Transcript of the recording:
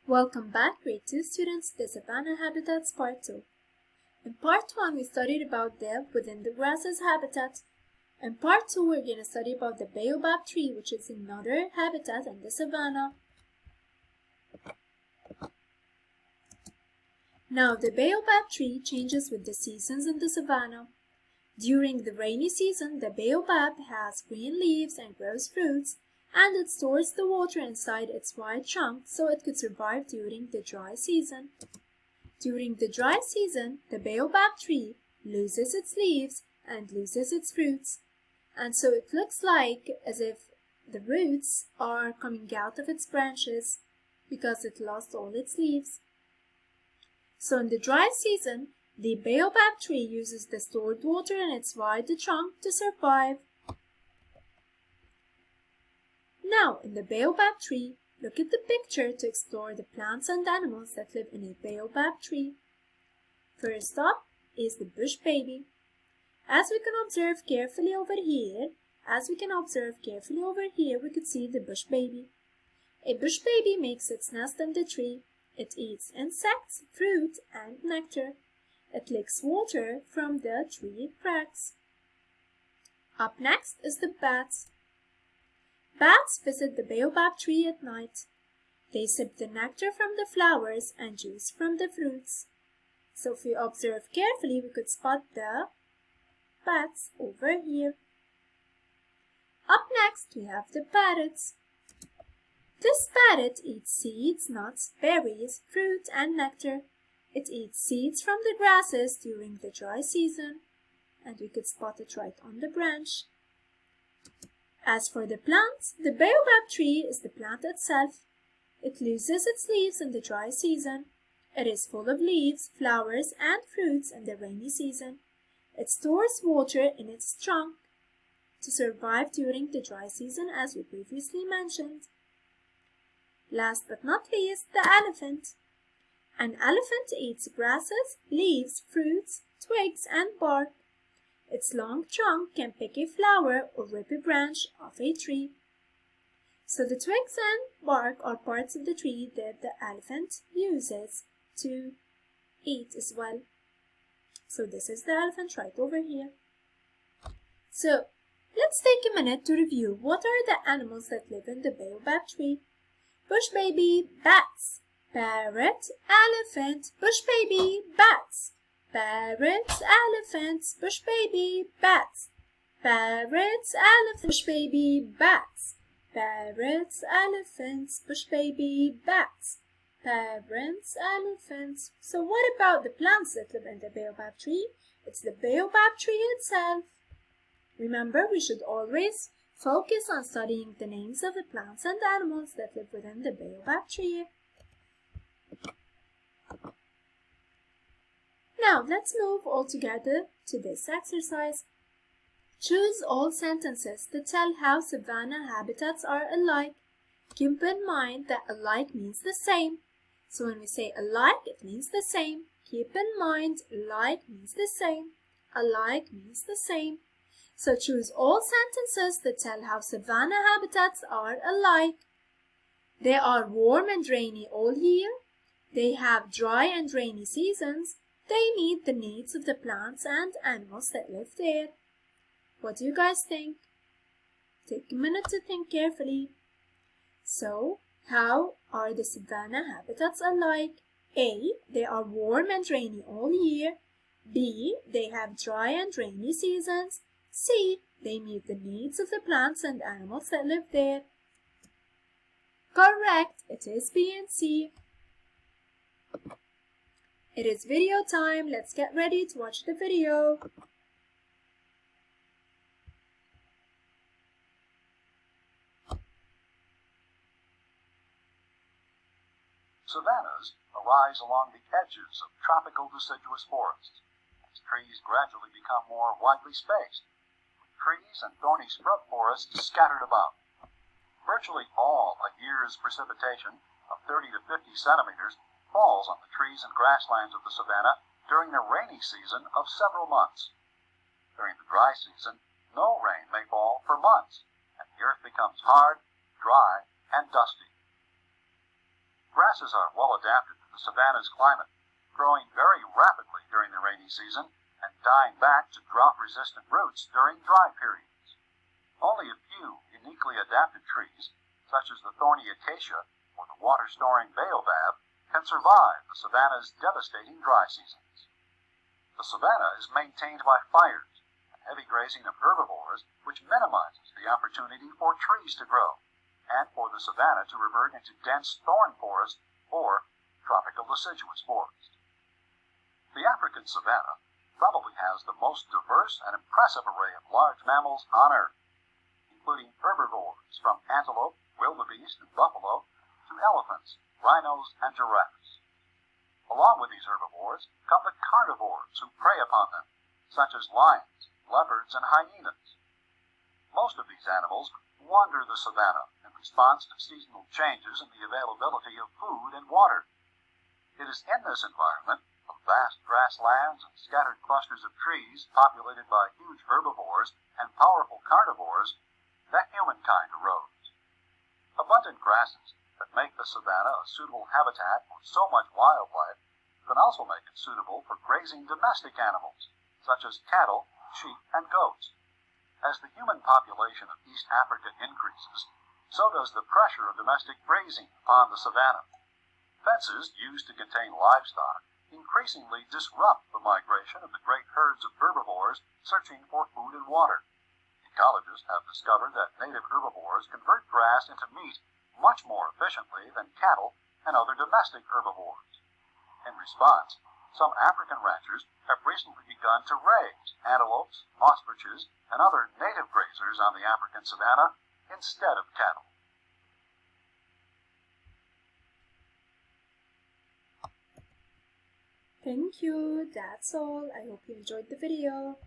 Welcome back, grade 2 students, to Savanna Habitats Part 2. In Part 1, we studied about depth within the grasses habitat. In Part 2, we're going to study about the baobab tree, which is another habitat in the savanna. Now, the baobab tree changes with the seasons in the savanna. During the rainy season, the baobab has green leaves and grows fruits, and it stores the water inside its wide trunk so it could survive during the dry season. During the dry season, the baobab tree loses its leaves and loses its fruits, and so it looks like as if the roots are coming out of its branches because it lost all its leaves. So in the dry season, the baobab tree uses the stored water in its wide trunk to survive. Now, in the baobab tree, look at the picture to explore the plants and animals that live in a baobab tree. First up is the bush baby. As we can observe carefully over here, we could see the bush baby. A bush baby makes its nest in the tree. It eats insects, fruit, and nectar. It licks water from the tree cracks. Up next is the bats. Bats visit the baobab tree at night. They sip the nectar from the flowers and juice from the fruits. So if we observe carefully, we could spot the bats over here. Up next, we have the parrots. This parrot eats seeds, nuts, berries, fruit, and nectar. It eats seeds from the grasses during the dry season, and we could spot it right on the branch. As for the plants, the baobab tree is the plant itself. It loses its leaves in the dry season. It is full of leaves, flowers, and fruits in the rainy season. It stores water in its trunk to survive during the dry season, as we previously mentioned. Last but not least, the elephant. An elephant eats grasses, leaves, fruits, twigs, and bark. Its long trunk can pick a flower or rip a branch off a tree. So the twigs and bark are parts of the tree that the elephant uses to eat as well. So this is the elephant right over here. So let's take a minute to review what are the animals that live in the baobab tree. Bush baby, bats. Parrot, elephant, bush baby, bats. Parrots, elephants, bush baby, bats. Parrots, elephants, bush baby, bats. Parrots, elephants, bush baby, bats. Parrots, elephants. So what about the plants that live in the baobab tree? It's the baobab tree itself. Remember, we should always focus on studying the names of the plants and animals that live within the baobab tree. Now, let's move all together to this exercise. Choose all sentences that tell how savanna habitats are alike. Keep in mind that alike means the same. So when we say alike, it means the same. Keep in mind, alike means the same. Alike means the same. So choose all sentences that tell how savanna habitats are alike. They are warm and rainy all year. They have dry and rainy seasons. They meet the needs of the plants and animals that live there. What do you guys think? Take a minute to think carefully. So, how are the savanna habitats alike? A. They are warm and rainy all year. B. They have dry and rainy seasons. C. They meet the needs of the plants and animals that live there. Correct, it is B and C. It is video time. Let's get ready to watch the video. Savannas arise along the edges of tropical deciduous forests as trees gradually become more widely spaced, with trees and thorny scrub forests scattered about. Virtually all a year's precipitation of 30 to 50 centimeters falls on the trees and grasslands of the savanna during the rainy season of several months. During the dry season, no rain may fall for months, and the earth becomes hard, dry, and dusty. Grasses are well adapted to the savanna's climate, growing very rapidly during the rainy season and dying back to drought-resistant roots during dry periods. Only a few uniquely adapted trees, such as the thorny acacia or the water-storing baobab, can survive the savanna's devastating dry seasons. The savanna is maintained by fires and heavy grazing of herbivores, which minimizes the opportunity for trees to grow and for the savanna to revert into dense thorn forest or tropical deciduous forest. The African savanna probably has the most diverse and impressive array of large mammals on Earth, including herbivores from antelope, wildebeest, and buffalo to elephants, rhinos, and giraffes. Along with these herbivores come the carnivores who prey upon them, such as lions, leopards, and hyenas. Most of these animals wander the savanna in response to seasonal changes in the availability of food and water. It is in this environment of vast grasslands and scattered clusters of trees populated by huge herbivores and powerful carnivores that humankind arose. Abundant grasses that make the savanna a suitable habitat for so much wildlife can also make it suitable for grazing domestic animals, such as cattle, sheep, and goats. As the human population of East Africa increases, so does the pressure of domestic grazing upon the savanna. Fences used to contain livestock increasingly disrupt the migration of the great herds of herbivores searching for food and water. Ecologists have discovered that native herbivores convert grass into meat much more efficiently than cattle and other domestic herbivores. In response, some African ranchers have recently begun to raise antelopes, ostriches, and other native grazers on the African savanna instead of cattle. Thank you. That's all. I hope you enjoyed the video.